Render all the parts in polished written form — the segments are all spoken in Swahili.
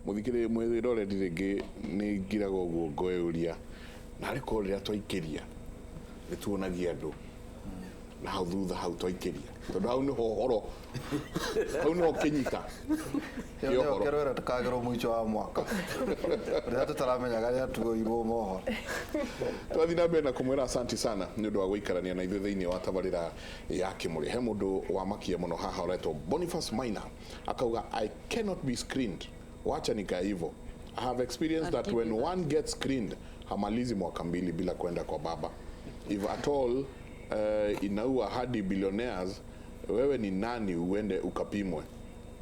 muthikire mwithirore ndirenge ni ngiraga uguo ngoeuria na ariko rira twaikiria nituonagia andu na hau thutha hau twaikiria tondu hau niho horo hau niho kinyita yo kerora tukagero mwicho wa mwaka rira tutaramenyaga ria tugoirwo mohoro twathi na mbere na kumwira asanti sana ni undu wa guikarania na ithuĩ thĩinĩ wa tabarĩra ya Kĩmũrĩ. He mũndũ wamakia mũno haha ũretwo Boniface Maina akauga I cannot be screened. Wacha nika hivyo. I have experienced that when one gets screened hamalizi mwaka mbili bila kwenda kwa baba. If at all inaua hadi billionaires, wewe ni nani uende ukapimwe?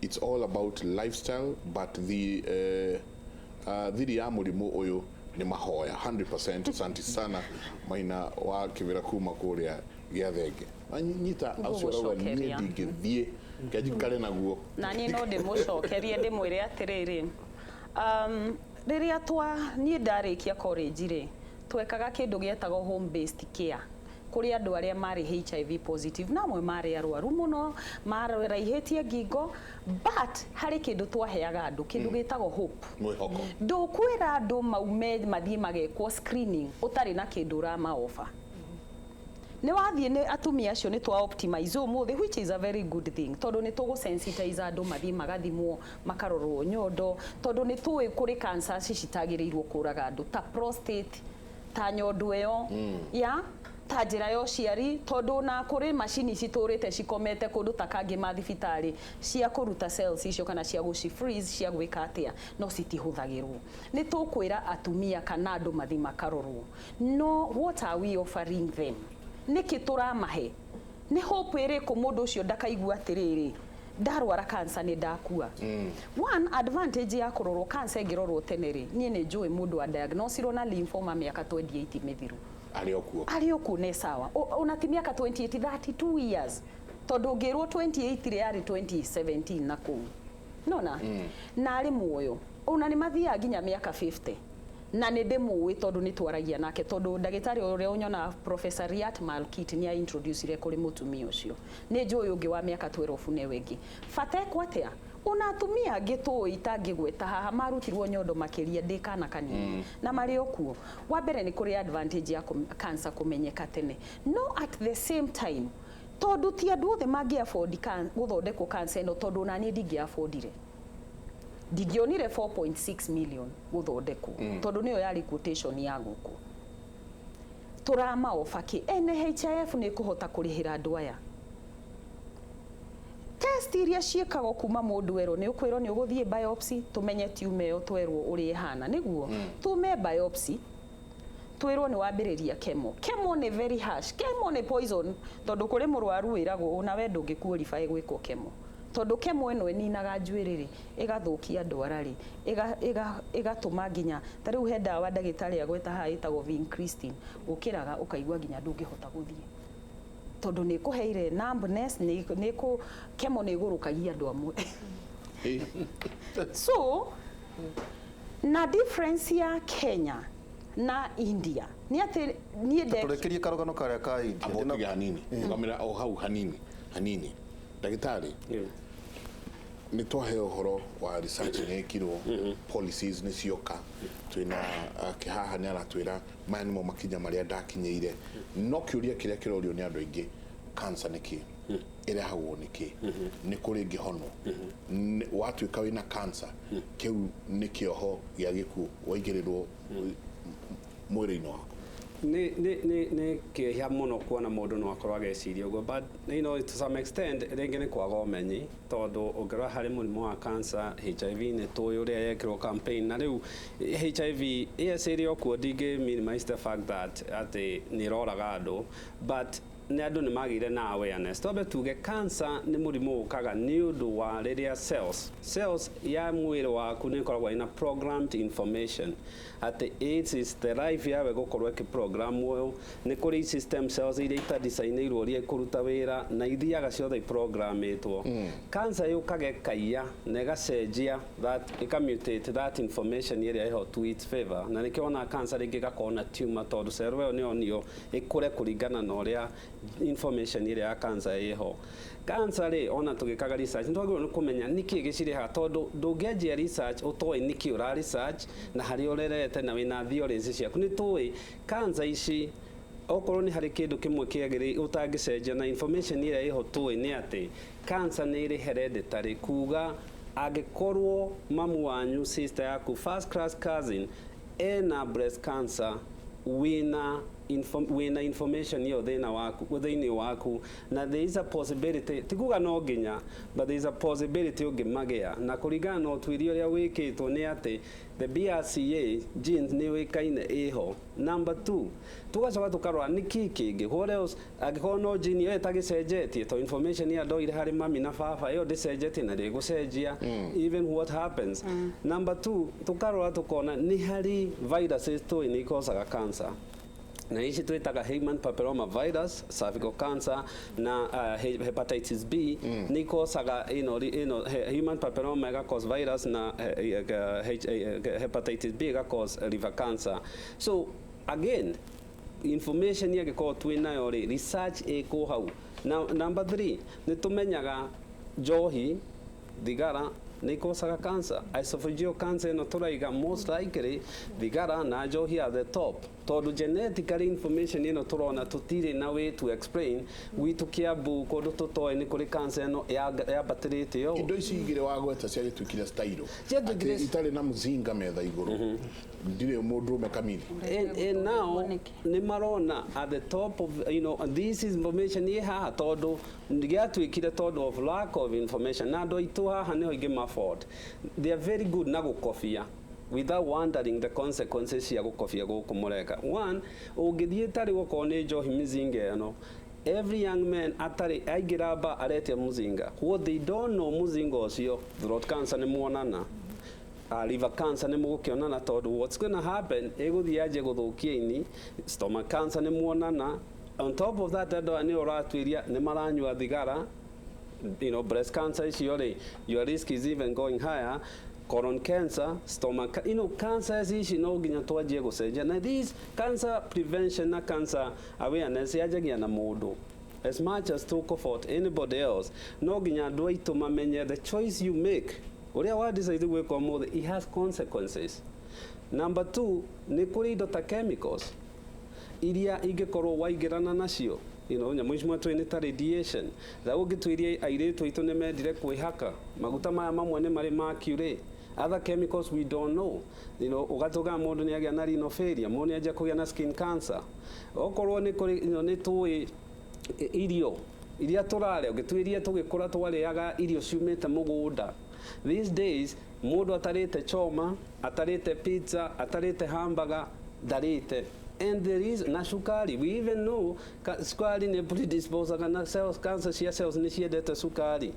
It's all about lifestyle, but the thiri ya mũrimũ ũyũ ni mahoya 100%. Asante sana Maina wa Kĩvĩra kuma kũrĩa Gĩathenge. Anyita acora ni ndingĩthiĩ ngajikare naguo na ni no ndimucokerie ndimwire atiriri riria ni ndarikia college ri twekaga kindu gietago home based care kuri andu aria mari HIV positive na mwe mari arwaru muno maraihitie ngingo but hari kindu twaheaga andu kindu gitago hope mwihoko ndukwira andu maume mathie magekwo screening utari na kindu ra maofa ni wathie ni atumia acio ni twa optimize umuthi, which is a very good thing tondu ni tugu sensitize andu mathie magathimwo makarorwo nyondo tondu ni tuwi kuri cancer citagirirwo kuraga andu ta prostate ta nyondo iyo ya ta njira yo ciari tondu na kuri machine citurite cikomete kundu takangi mathibitari cia kuruta cells icio kana cia guci freeze cia gwika atia no citihuthagirwo. Ni tukwira atumia kana andu mathie makarorwo. No what are we offering them? Niki turamahe ni hope iri ku mundu ucio ndakaigua atiriri ndarwara cancer ni ndakua. One advantage ya kurorwo cancer ingirorwo teneri nie ni njui mundu a diagnose na lymphoma miaka 28 mithiru aliokuo ne sawa unatimia ka 28 32 years tondu ngirwo 28 ri ari 2017 na ku nona na ari muoyo una ni mathia nginya miaka 50 na ni ndimuwi tondu ni twaragia nake tondu ndagitari uria unyona Professor Riat Malkit ni introduce ire kuri mutumia ucio ni njui ungi wa miaka 12 ne wengi fate kwatia unatumia gitu itangigweta haha marutirwo nyondo makiria ndikana kanini na mari okuo wa mbere ni kuri advantage ya cancer kumenyeka tene no at the same time tondu ti andu othe mangi afford guthondekwo cancer no tondu na ni ndingi affordire ndingionire 4.6 million guthondekwo tondu niyo yari quotation ya guku turama ofaki NHIF ni kuhota kurihira andu aya test iria ciekago kuma mundu ero ni ukwiro ni uguthie biopsy tumenye tume yo twerwo uri ihana niguo tume biopsy twirwo ni wambiriria chemo ni very harsh chemo ni poison tondu kuri murwaru wiragwo una we ndungikuorify gwiko chemo tondu chemo eno eninaga njwiriri igathukia ndwarari igatuma nginya tariu he ndawa ndagitari agweta ha itagwo Vincristin ukiraga ukaigua nginya ndungihota guthie tondu ni kuheire numbness ni ku chemo ni gurukagia andu amwe so na difference ya Kenya na India ni ati ni de turekerie karogano karia ka India ndina hanini ngamira o hau hanini ndagitari ni twahe uhoro wa research ni ekirwo policies ni cioka twina kihaha ni aratwira maya nimo makinya maria ndakinyeire no kiuria kiria kirorio ni andu aingi cancer niki irehagwo niki ni kuri ngihono watwika wina cancer kiu ni kioho gia giku waigirirwo mwiri-ini wako ni kihia muno kuona mundu no akorwa ageciria ugo but you know to some extent ringi ni kwaga umenyi tondu ungerwa hari murimu wa cancer HIV ni tuyo uria yekirwo campaign na riu HIV iyecirio kuo ndingi minimize the fact that ati ni roraga andu but ni andu ni magire na awareness tobe tuge cancer ni murimu ukaga ni undu wa riria cells ya mwiri waku ni koragwo ina programmed information ati AIDS is the life yawe gukorwo ki program uyu ni kuri system cells iria ita designirwo ria kuruta wira na ithiaga ciothe programmetwo cancer yukage kaiya nega cenjia that ikamutate that information iria iho to its favor na nikiona cancer ringi gakona tumor tondu cell yo ni onio ikure kuringana na uria information ile ya cancer iho cancer ri ona tugikaga research ntwagirwo ni kumenya niki gicire ha tondu ndungianjia research utoi niki ura research na hari urerete na wina theories ciaku ni tui cancer ici okorwo ni hari kindu kimwe kiagiri utangicenjia na information ile iho tui ni ati cancer ni iri hereditary kuga agikorwo mamu wanyu sister yaku first class cousin ena breast cancer wina information yo thina waku na there is a possibility tikuga no ginya but there is a possibility ungimagia na kuringana no twiri uria wikitwo ni ati the BRCA genes ni wikaine iho. Number 2 tugacoka tukarora niki kingi what else agikorwo no gene yo itagicenjetie to information ya ndo ire hari mami na baba yo ndicenjetie na rigucenjia even what happens. Number 2 tukarora tukona ni hari viruses tu ni causaga cancer na ici twitaga human papilloma virus, cervical cancer na hepatitis B ni causaga human papilloma ga cause virus na hepatitis B ga cause liver cancer. So again information ya giko twinayo ri research iko hau. Now number 3 ni tumenyaga njohi thigara ni causaga cancer. Esophageal cancer no turaiga most likely thigara na njohi at the top tondu genetically information ino turona tutire na way to explain witu kiambu kondu tutoi ni kuri cancer no ya batirite yo indo ici igire wagweta cia gitukire style itari na muzinga metha iguru ndire mundu mekamini and now ni marona at the top of this is information ye ha tondu ndigatwikire tondu of lack of information na ndo itu haha niho ingi afford they are very good na gukofia without wondering the consequences ya gukofia gukumureka. One ugithie tari goko ni njohi mizinga no every young man atari aigiraba arete muzinga what they don't know muzinga ucio throat cancer ni muonana liver cancer ni mugukionana tondu what's going to happen eguthiaje guthukia ini stomach cancer ni muonana on top of that ni uratwiria ni maranyua thigara breast cancer is your risk is even going higher. Colon cancer, stomach, cancers is no ginya twaje gucenjia na this cancer prevention na cancer awareness yajagia na mundu as much as to comfort anybody else no ginya ndoi tumamenye the choice you make uria wa decide gweka mothe it has consequences. Number 2 ni kuri indo ta chemicals iria ingikorwo waigirana nacio nyamu ici mwatwene ta radiation tha ungitwirie airitu itu ni mendire kwihaka maguta maya mamwe ni mari mercury other chemicals we don't know ugatuga mundu ni agia na renal failure mundu ni agia kugia na skin cancer okorwo ni kuri ni tui irio iria turare ungitwirie tugikura twariaga irio ciumite mugunda these days mundu atarite choma atarite pizza atarite hamburger darite and there is na sukari we even know sukari ne predispose kana cells cancer cia cells ni ciendete sukari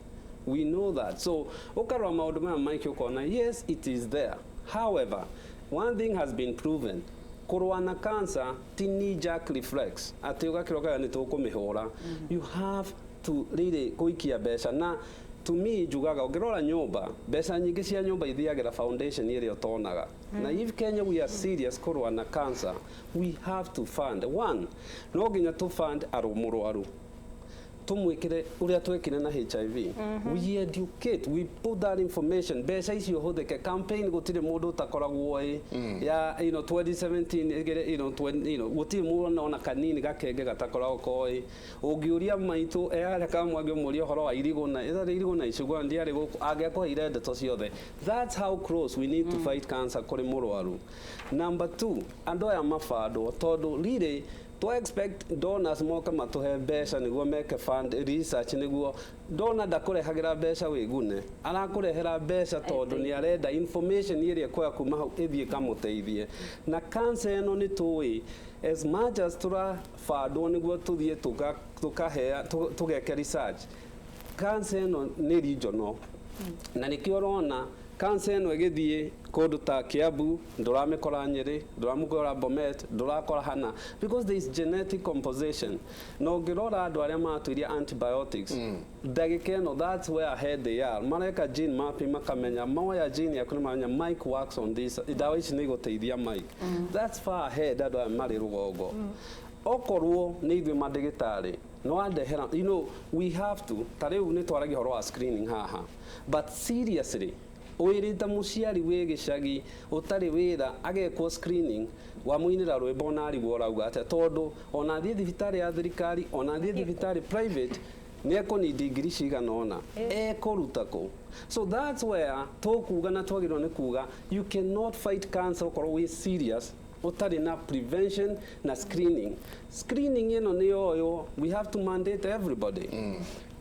we know that so ukarwa maundu maya maiki ukona yes it is there. However one thing has been proven kurwa na cancer ti knee jerk reflex ati ugakiroga ni tukumihura you have to really kuikia besha na to me jugaga ugirora nyumba besa nyingi cia nyumba ithiagira foundation iria utonaga na if Kenya we are serious kurwa na cancer we have to fund one no ginya to fund arumurwaru tumwikire uria twekire na HIV we educate we put that information besa icio hutheke campaign gutire mundu utakoragwo ya 2017 gutire mundu ona kanini gakenge gatakoragwo koi ungiuria maitu era kamwage muri horo wa iriguna iriguna icugwa ndiari guku agekwa irende to ciothe that's how close we need to fight cancer kuri murwaru. Number 2 andu ya mafado tondu really to expect donors moka matuhe mbeca niguo meke fund research niguo donor ndakurehagira mbeca wigune arakurehera mbeca tondu ni arenda information iria kwa kuma hau ithie kamuteithie na cancer eno ni tui as much as tura fado niguo tuthie tukahea tugeke research cancer eno ni regional na nikio rona cancer eno igithie kundu ta Kiambu nduramikora Nyeri nduramukora Bomet ndurakora hana because there is genetic composition no ngirora andu aria matwiria antibiotics ndagikeno that's where ahead they are mareka gene mapping makamenya moya gene yakuna manya Mike works on this dawa ici ni guteithia Mike that's far ahead andu mari rugongo okorwo nĩ ithuĩ mandagĩtarĩ no andehera, you know, we have to, ta rĩu nĩ twaragia ũhoro wa screening haha, but seriously wĩrĩte mũciari wĩ gĩcagi ũtarĩ wĩra agekwo screening wa mũinĩra rwĩmbo na arigwo ũrauga atĩa, tondũ ona thiĩ thibitarĩ ya thirikari ona thiĩ thibitarĩ private nĩ ekũnindi ngiri cigana ũna ekũruta kũ. So that's where tũkuga na twagĩrĩirwo nĩ kuga you cannot fight cancer okorwo wĩ serious utari na prevention na screening. Screening ino ni yoyo, we have to mandate everybody.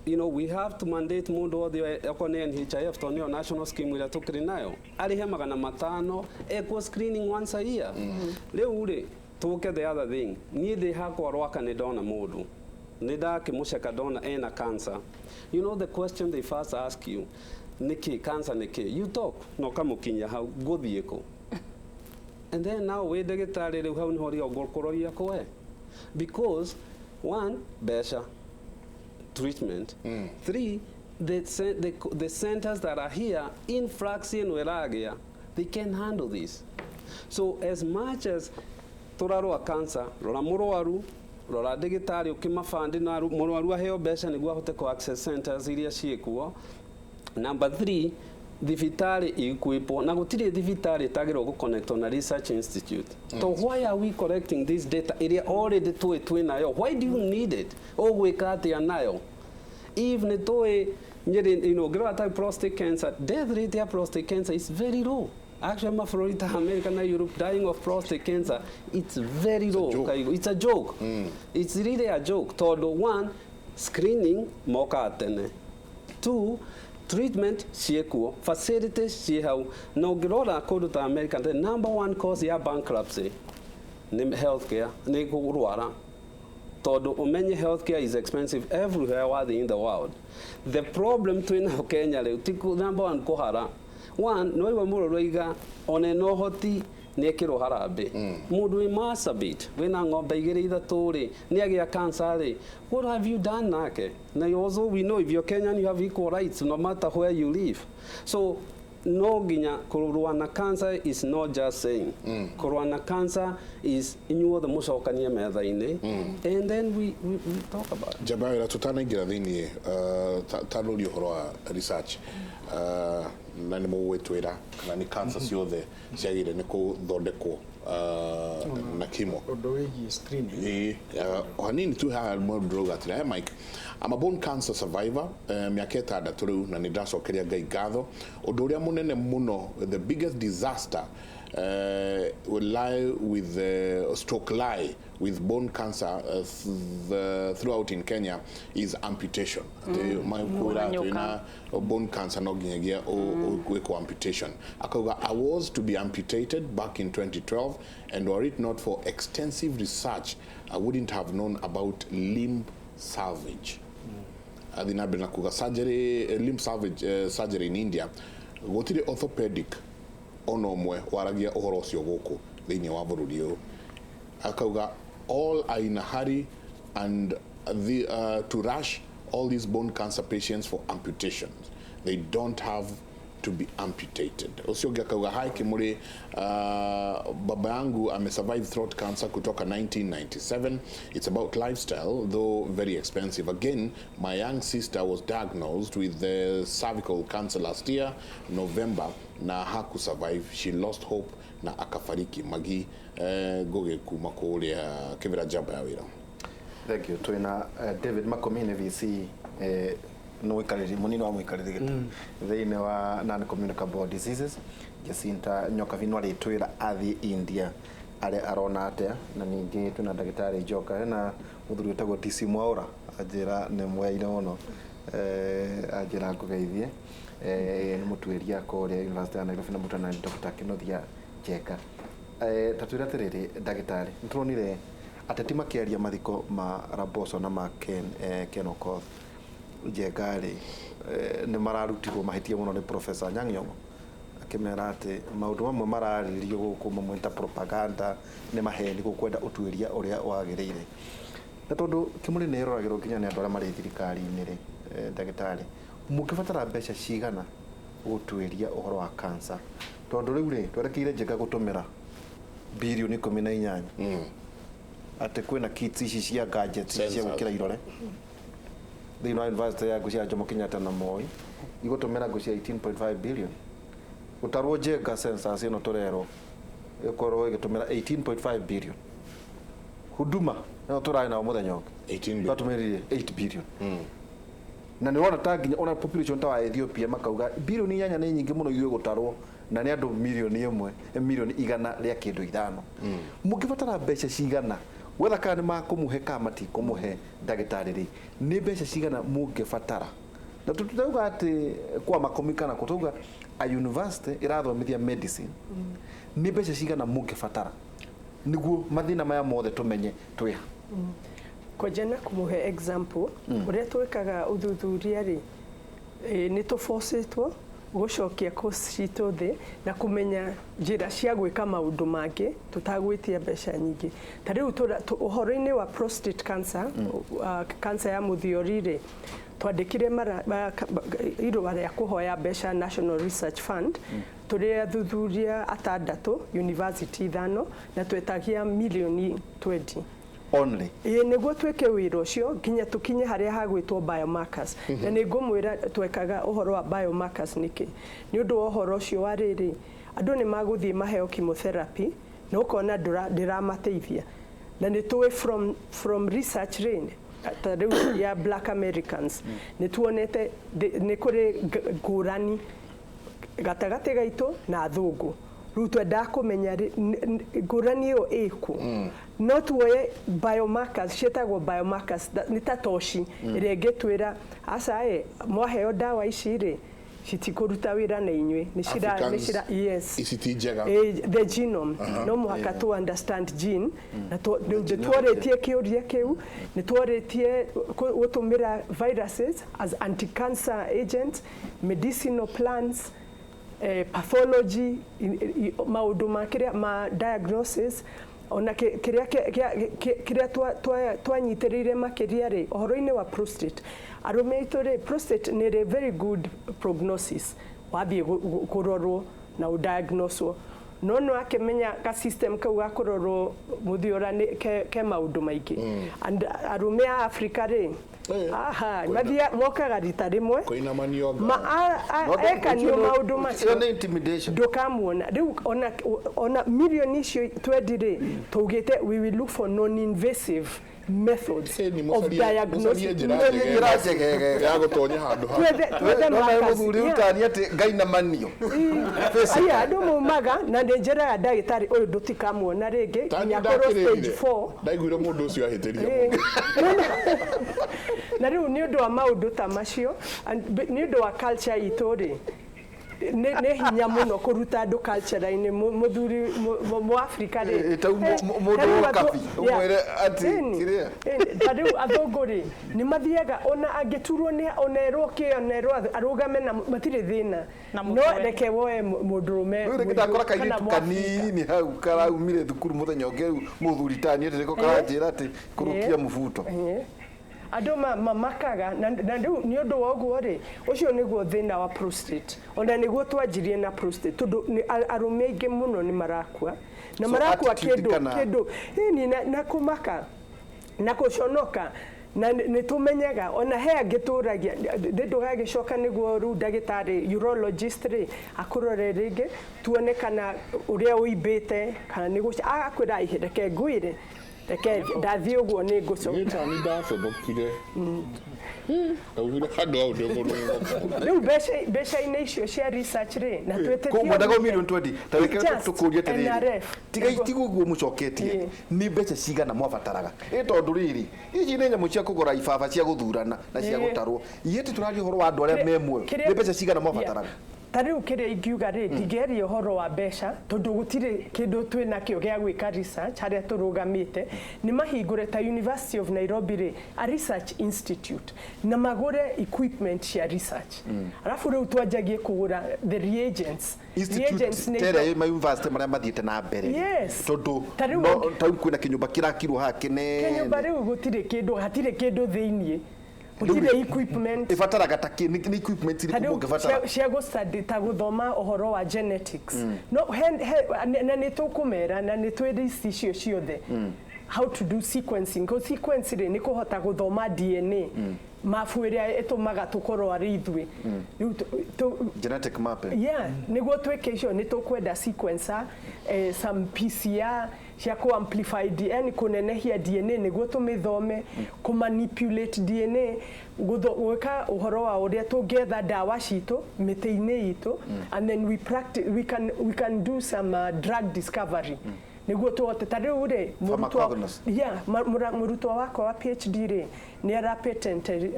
You know, we have to mandate mundu wothe akone NHIF to niyo national scheme ira tukiri nayo arihe $500 equal screening once a year. Riu ri tuke the other thing, ni ndi hakwa rwaka ni ndona mundu ni ndakimuceka ndona ena cancer. You know the question they first ask you, niki cancer niki, you talk no kamukinya hau guthieko. And then now we ndagĩtarĩ rĩu hau niho rĩongorororia kwe, because one, beca, treatment, 3, the centers that are here in Fraxi and Weragia, they can handle this. So as much as tũrarũa cancer, rora mũrwaru, rora ndagĩtarĩ ũkĩmabandi na mũrwaru aheo beca nĩguo ahote ku access centers iria ciĩkuo. Number 3, thibitarĩ ikuipo na gutiri thibitarĩ tagĩrwo gu connect on a research institute. So why are we collecting this data area already twinayo? Why do you need it? Ogwĩka atĩa nayo? If nĩ tũĩ Nyeri, you know, gravity prostate cancer, death rate of prostate cancer is very low. Actually, Florida, America, and Europe dying of prostate cancer, it's very low. It's a joke. It's really a joke. Todo one, screening moka atene. 2, treatment ciekuo, facilities ciehau. No grora kodu ta America, the number 1 cause ya bankruptcy ni healthcare, ni kurwara. Todo umenye healthcare is expensive everywhere in the world. The problem twina Kenya leo tiku number 1 kohara. One, no iwa muro iga one no hoti ni ekiro harambe. Mundu wi masturbate wina ng'ombe igiri ithatu ri ni agia cancer ri. What have you done nake? Na also we know if you're Kenyan you have equal rights no matter where you live. So no ginya kurua na cancer is not just saying. Kurua na cancer is inyuothe mucokanie metha-ini and then we talk about it. Jabaira tutanaingira thiini tanuri uhoro wa research na nĩ mũgwĩtwĩra kana nĩ cancer ciothe ciagĩrĩire nĩ kũthondekwo na kimo ũndũ wĩgiĩ screening. hanini tu haha mũndũ rauga atĩrĩ, Mike, I'm a bone cancer survivor, mĩaka 6 rĩu na nĩ ndacokeria Ngai ngatho. Ũndũ ũrĩa mũnene mũno, the biggest disaster will lie with with bone cancer throughout in Kenya is amputation. Bone cancer no ginyagia o amputation. Akauga I was to be amputated back in 2012, and were it not for extensive research I wouldn't have known about limb salvage. Adinabena kuga surgery, limb salvage surgery in India, gotire orthopedic onomwe waragia uhoro ucio guku thiini wa bururi uyu. Akauga all are in a hurry and to rush all these bone cancer patients for amputations. They don't have to be amputated. Ucio akauga hai kimuri, baba yangu amesurvive throat cancer kutoka 1997. It's about lifestyle, though very expensive. Again, my young sister was diagnosed with cervical cancer last year, November, na haku survive. She lost hope na akafariki. Magi goge kuma kuria kivira jaba ya wira. Thank you. Twina David Makomine VC no ikariri munino wa mwikariri gitu thiini wa non-communicable diseases. Jacinta Nyoka Vinwa ritwira athi India ari arona atia, na ningi twina ndagitari Joka na muthuri wetagwo DC Mwaura ajira ni mweire muno ajira ngugeithie ni mutuiria kuria University ya Nairobi na mutana Dr. Kinothia Jeka. Tatwira tiriri ndagitari nturonire ateti makiaria mathiko ma Raboso na ma Ken Okoth Jegari ni mararutirwo mahitia muno ni Professor Nyang'yong'o akimera ati maundu mamwe mararirio guku mamwenta propaganda ni maheni gukwenda utuiria uria wagiriire. Na tondu kimuri ni roragirwo kinya ni andu aria mari thirikari-ini ri ndagitari mukibatara mbeca cigana gutuiria uhoro wa cancer, tondu riu ri twerekeire Njega gutumira bilioni 18 ate kwina kits ici cia gadgets cia gukira irore thĩinĩ wa university ya Cia Jomo Kenyatta na Moi igũtũmĩra ngũ cia 18.5 billion utarwo Jenga sensors ino turero ikorwo igĩtũmĩra 18.5 billion huduma no tũraĩ na mũthenya 18 billion batũmĩrire 8 billion na nĩ wona ta nginya ona population ta wa Ethiopia makauga billion 8 nĩ nyingĩ mũno ithuĩ gũtarwo na nĩ andũ milioni 1 milioni 100 rĩa kĩndũ ithano mũngĩbatara mbeca cigana wetha kana nĩ makũmũhe kana matikũmũhe ndagĩtarĩ rĩ nĩ mbeca cigana mũngĩbatara na tutauga atĩ kwa makomika na kutuga a university irathomithia medicine nĩ mbeca cigana mũngĩbatara niguo mathina maya mothe tumenye twiha Kojana kumuhe example uria twekaga uthuthuria ri ni tuforcetwo gucokia course citu thi na kumenya njira cia gwika maundu mangi tutagwitia mbeca nyingi ta riu uhoro-ini wa prostate cancer cancer ya muthiori ri twandikire irũa rĩa kuhoya mbeca National Research Fund turia thuthuria atandatu university ithano na twetagia milioni 20 only niguo tweke wira ucio nginya tukinye haria hagwitwo biomarkers na ningumwira twekaga uhoro wa biomarkers niki ni undu wa uhoro ucio wa riri andu ni maguthie maheo chemotherapy na ukona ndiramateithia na ni tuwe from research rain tariu ya Black Americans ni tuonete ni kuri ngurani gatagate gaitu na athungu riu twenda kumenya ngurani iyo iku no tuoye biomarkers cietagwo biomarkers ni tatoshi iria ingitwira acae mwaheo dawa ici ri citikuruta wira na inywe ni cira yes isitijega the genome no muhaka to understand gene na tworetie kiuria kiu ni tworetie gutumira viruses as anti-cancer agents medicinal plants pathology maundu ma diagnosis ona kiria twanyitirire makiria ri uhoro-ini wa prostate arumeito ri prostate ni very good prognosis wathie kurorwo na udiagnoswo no akimenya ka system kau ga kurorwo muthiora ke maundu maingi and arume a Africa ri aha mathia mokaga rita rimwe koinamanio ekanio maundu macio ni intimidation ndukamuona riu ona milioni icio twendire tugite we will look for non invasive methods of diagnosis ya gutonya handu ha no muthuri utani ati ngai na manio aya andu mumaga na njeraga ndagitari uyu ndutikamuona ringi nya korwo stage 4 ndaiguire mundu ucio ahitiria na riu ni undu wa maundu ta macio ni undu wa culture itu ri ne hinya muno kuruta andu culture-ini muthuri mu Africa ri mundu wa kafi umwere ati kiria tariu athunguri ni mathiaga ona angiturwo ni onerwo kionerwo arugame na matire thina no reke woe mundurume ndakora kairitu kanini hau karaumire thukuru muthenya ungeru muthuri tani ati karanjira ati kurukia mubuto andu mamakaga na riu ni undu wa uguo ri ucio niguo thina wa prostate ona niguo twanjirie na prostate tondu arume aingi muno ni marakua na marakua kindu ni na kumaka na kuconoka na ni tumenyaga ona he angituragia ndugagicoka niguo ru ndagitari urologist ri akurore ringi tuone kana uria uimbite kana niguo akwira ihireke ngwire reke ndathie uguo ni ngucoka ni ndacobokire augire handu au ndio mundu riu mbeca-inĩ icio cia research ri na twetĩtie koguo ndago million 20 tareke tukuria tiriri tiga itiguo mucoketie ni mbeca cigana mwabataraga tondu riri ici ni nyamu cia kugura ibaba cia guthurana na cia gutarwo yeti turaria horo wa andu aria memwe ni mbeca cigana mwabataraga tariu kiria ingiuga ri ndigeria uhoro wa mbeca tondu gutire kindu twina kio gia gwika research haria turugamite ni mahingure ta University of Nairobi ri a research institute na magure equipment cia research alafu riu twanjagie kugura the reagents ni tere ma university maria mathiete na mbere tondu tau kwina kinyumba kirakirwo ha kinene kinyumba riu gutire kindu hatire kindu thiini utire equipment ifataraga ta ni equipment iri kumungĩbatara cia study ta guthoma uhoro wa genetics no na ni tukumera na ni twiri icio ciothe how to do sequencing. Ko sequencing ni kuhota guthoma DNA. Mafu iria itumaga tukorwo ari ithui. Genetic mapping. Yeah, niguo tweke icio ni tukwenda sequencer, some PCR cia ku amplify DNA, kunenehia DNA niguo tumithome, ku manipulate DNA, gwika uhoro wa uria tungetha dawa citu miti-ini itu, and then we can do some drug discovery. Niguo tuhote ta riu ri murutwa wakwa wa PhD ri ni ara patented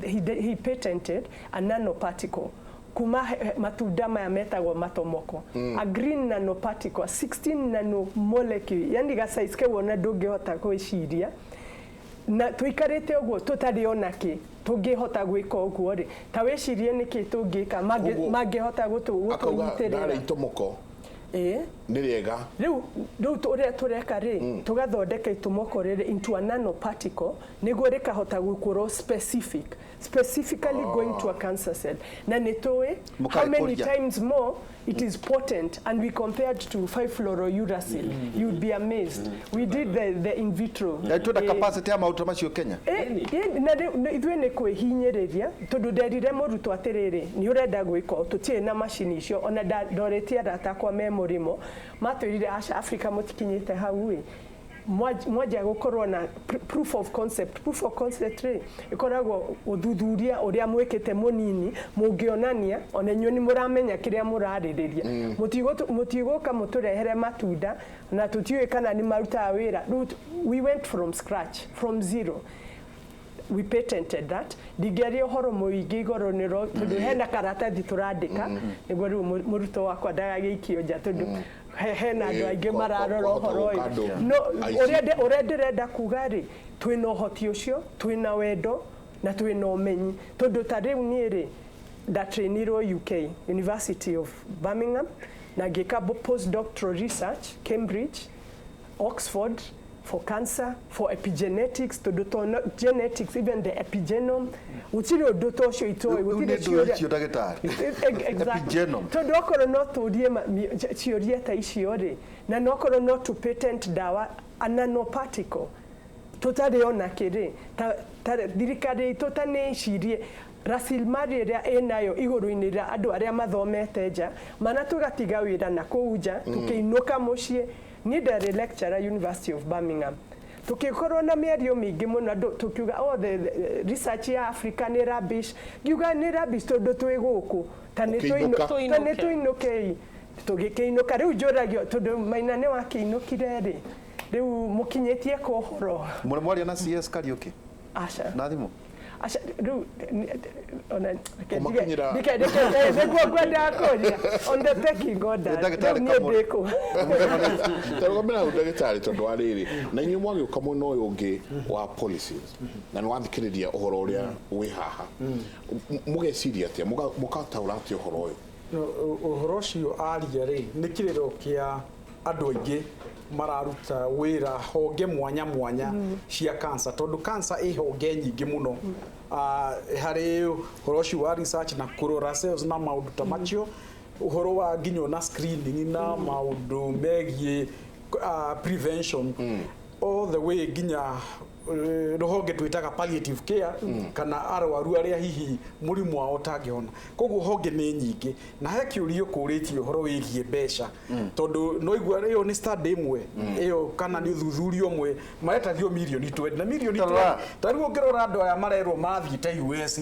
he patented a nanoparticle kuma matunda maya metagwo matomoko, a green nanoparticle, 16 nanomolecule, yani ga size ke wona ndungihota gwiciria na tuikarite uguo tutari onaki tungihota gwika uguo ri ta wicirie niki tungika mangihota gutugitirira itomoko niriega riu uria tureka ri tugathondeka itomoko riri into a nanoparticle niguo rikahota gukorwo specifically going to a cancer cell. Na nitoi how many times more it is potent, and we compared to 5-fluorouracil. You would be amazed. We did the in vitro. To the capacity ya mauta macio Kenya. Na ithuĩ nĩ kwĩhinyĩrĩria tondũ nderire mũrutwo atĩrĩrĩ nĩ ũrenda gwĩka tũtirĩ na macini icio, ona ndoretie arata akwa me mũrimo matwĩrire aca Africa mũtikinyĩte hau mwaja gukorwo na proof of concept ikoragwo uthuthuria uria mwikite munini mungionania ona nyoni muramenya kiria muraririria mutigoka muturehere matunda na tutiwe kana ni maruta wira. We went from scratch, from zero. We patented that. Digerio horo muingi igoro niro tondu hena karatathi turandika niguo riu muruto wakwa ndagagikio nja tondu hena andu aingi mararora horo no uria ndirenda kuga ri twina uhoti ucio, twina wendo na twina umenyi tondu ta riu ni ri ndatrainirwo UK University of Birmingham na ngika postdoctoral research Cambridge, Oxford, for cancer, for epigenetics, to do genetics, even the epigenome. Utiri odoto sho itoi, utiri epigenome. To do okoro no to die theory ta isiore. Na no okoro no to patent dawa a nanoparticle. Totally ona kere. Ta dirikari totane shirie. Rasilmari iria enayo iguru-ini ria andu aria mathomete nja mana tugatiga wira na kuuja tukiinuka mucie ni ndari lecturer University of Birmingham tukikorwo na mĩario mĩingĩ mũno tukiuga the research ya Africa ni rubbish ngiuga ni rubbish tondu twi guku ta ni tuinukei tugikiinuka riu njuragio tondu Maina ni wakiinukire ri riu mukinyetie ko horo mwaria na CS Kariuki aca na thimu aca riu ona kumakinyira niguo ngwenda kuria on the pecking order ndiko tarogomera ndagitari tondu wa riri na inyu mwagiuka muno uyu ungi wa policies na ni wathikiriria uhoro uria wi haha mugeciria atia mukataura atia uhoro uyu uhoro ucio aria ri ni kiriro kia andu aingi mararuta wira honge mwanya mwanya cia cancer tondu cancer i honge nyingi muno hari uhoro ucio wa research na kurora cells na maundu ta macio uhoro wa nginyo na screening na maundu megie prevention all the way nginya rohoge twitaga palliative care kana arwaru aria hihi murimu wao tangihona koguo honge ni nyingi na he kiurio kuritio uhoro wigie mbeca tondu no igua rio ni study imwe iyo kana ni thuthurio mwe maretathio milioni 20 na milioni 20 tariu ngirora andu aya marerwo mathiite US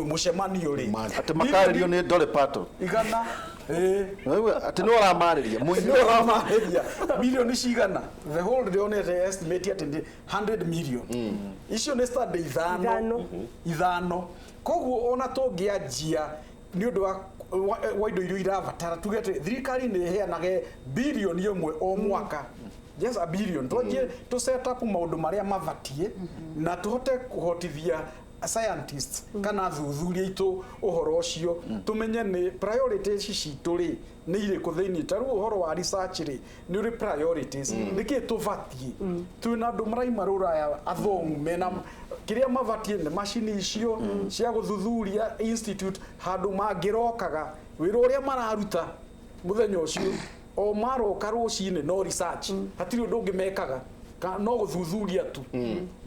mucemanio ri ati makario ni Dolly Parton igana wewe ati no ramariria no ramariria milioni cigana the whole donate estimate at 100 million icio ni study ithano koguo ona tungianjia ni undu wa indo irio irabatara tugete thirikari ni heanage bilioni imwe o mwaka just a billion to set up maundu maria mavatie na tuhote kuhotithia scientists kana thuthuria itu uhoro ucio tumenye ni priorities citu ri ni iriku thiini taru uhoro wa research ri ni uri priorities niki tuvatie twina andu maraima ruraya athomu mena kiria mavatie ni machine icio cia guthuthuria institute handu mangirokaga wira uria mararuta muthenya ucio o maroka rucine no research hatiri undu ungi mekaga no guthuthuria tu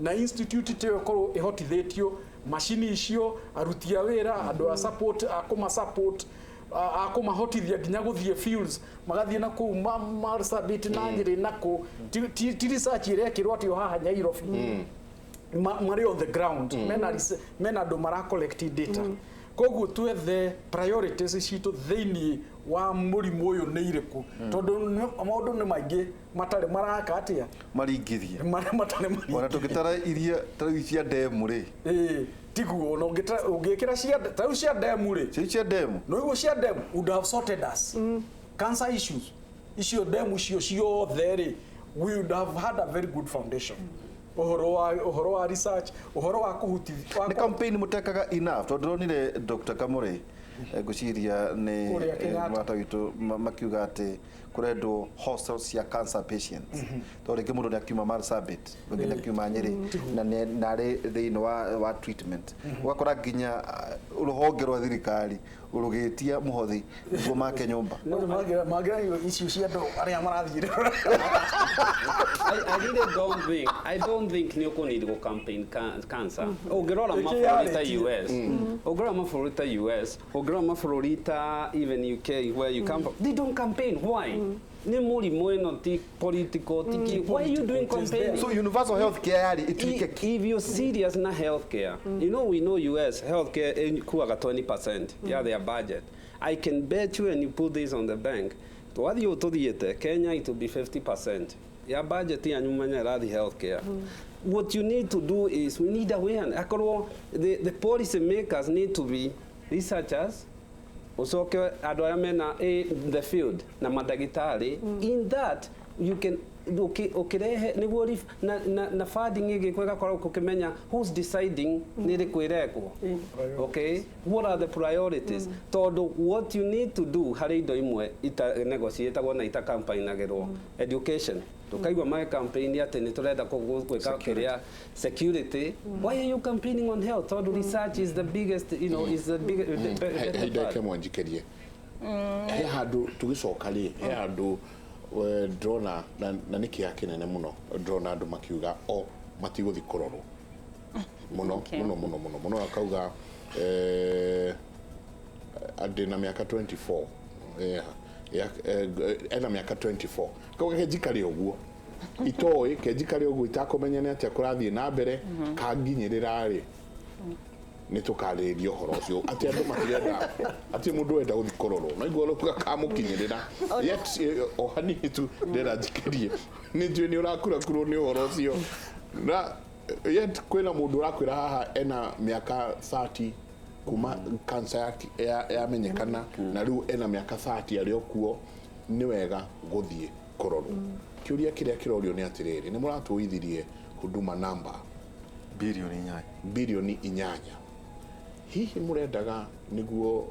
na institute te ko ihotithitio machine icio aruti a wira andu a support akuma support akumahotithia nginya guthie fields magathie na ku Marsabit na njiri na ku ti research irekirwo ati haha Nyairobi mari on the ground mena andu mara collect data koguo twethe priorities citu thiini wa murimu uyu ni iriku tondu maundu ni maingi matari maraka atia maringithie matari ona tugitara iria tari cia demu ri tiguo no ungikira cia tari cia demu ri cia demu no iguo cia demu would have sorted us cancer issues icio demu cio there we would have had a very good foundation uhoro wa research uhoro wa kuhuti ni campaign mutekaga enough tondu ronire Dr. Kamuri guciria ni mata witu makiuga ati kurendwo hostels cia cancer patients tondu ringi mundu ni akiuma Marsabit ringi ni akiuma Nyeri na nari thiini wa treatment ugakora nginya ruhonge rwa thirikari urugitia muhothi niguo make nyumba magira issue cia ndo aria marathire I don't think ni ukunidi go campaign cancer ungirora mabũrũri ta US ungirora mabũrũri ta US ungirora mabũrũri ta even UK where you come from they don't campaign why ni murimu ino ti political ti why are you doing campaign so universal health care yari if you're serious na healthcare you know we know US healthcare kuaga 20% yeah their budget I can bet you and you put this on the bank twathi ututhiete Kenya it will be 50% ya budget ya nyumanya rathi healthcare what you need to do is we need awareness akorwo the policy makers need to be researchers usoke andu aya mena the field na madagitari in that you can ukirehe niguo na funding igikwega kwa ukimenya who's deciding nire kwirekwo okay what are the priorities todo what you need to do hari indo imwe ita negotiate na ita campaign agero education tukaigwa my campaign ati ni turenda kwika kiria security why are you campaigning on health todo research is the biggest you know is the biggest hidake mwanjikerie he handu tugicoka ri he handu drona na niki yake nene muno drona andu makiuga matiguthi kurorwo muno akauga andi na miaka 24 ena miaka 24 kauga kejikari uguo itoi kejikari uguo itakomenya ni atia kurathie na mbere kanginyirira ri ni tukaririo horo cio ati andu matirenda ati mundu enda guthi kororo no iguo ruka kamukinyirira yet ohani tu ndera jikerie ni njui ni urakura kuro ni horo cio na yet kwina mundu urakwira haha ena miaka 30 kuma cancer ya menyekana na riu ena miaka 30 ari okuo ni wega guthie kororo kiuria kiria kirorio ni atiriri ni muratuithirie huduma number bilioni 8 hihi murendaga niguo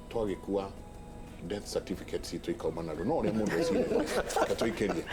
twagikua death certificate citu ikaumana no ria mundu ucio katoikerie